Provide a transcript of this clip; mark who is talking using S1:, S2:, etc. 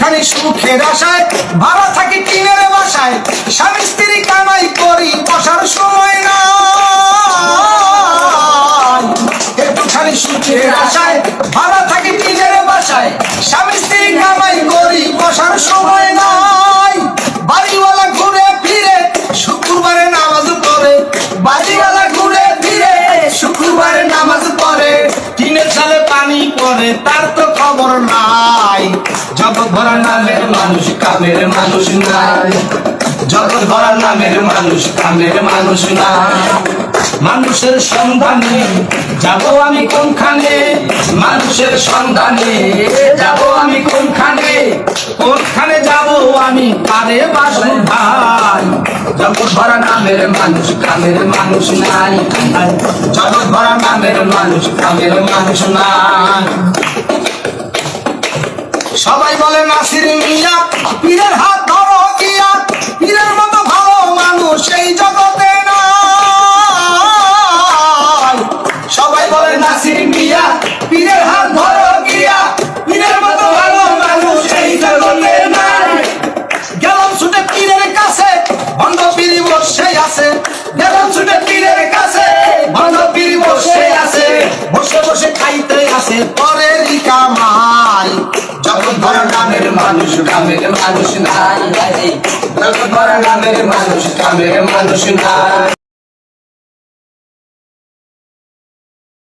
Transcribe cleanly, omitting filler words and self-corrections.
S1: খানি সুখের আশায় ভাড়া থাকি টিনের বাসায়, স্বামী স্ত্রী কামাই করি বসার সময় নাই। একটুখানি সুখের আশায় ভাড়া থাকি টিনের বাসায়, স্বামী স্ত্রী কামাই করি বসার সময় নাই। বাড়িওয়ালা ঘুরে ফিরে শুক্রবারে নামাজ পড়ে, বাড়িওয়ালা ঘুরে ফিরে শুক্রবারে নামাজ পড়ে, টিনের চালে পানি পড়ে তার তো খবর নাই। জগৎ ভরা নামের মানুষ কামের মানুষ নাই, জগৎ ভরা নামের মানুষ কামের মানুষ নাই। মানুষের সন্ধানে যাব আমি কোনখানে, মানুষের সন্ধানে যাব আমি কোনখানে, কোনখানে যাব আমি কারে বাসু ভাই। জগৎ ভরা নামের মানুষ কামের মানুষ নাই, জগৎ ভরা নামের মানুষ কামের মানুষ নাই। সবাই বলে নাসির মিয়া পীরের হাত ধরো গিয়া, পীরের মতো ভালো মানুষ এই জগতে নাই। সবাই বলে নাসির মিয়া পীরের হাত ধরো গিয়া, পীরের মতো ভালো মানুষ এই জগতে নাই। গেলাম ছুটে পীরের কাছে ভণ্ড পীর বসে আছে, গেলাম ছুটে পীরের কাছে ভণ্ড পীর বসে আছে, বসে বসে খাইতে আছে পরেরই কামাই। জগৎ ভরা নামের মানুষ কামের মানুষ নাই, জগৎ ভরা নামের মানুষ কামের মানুষ নাই।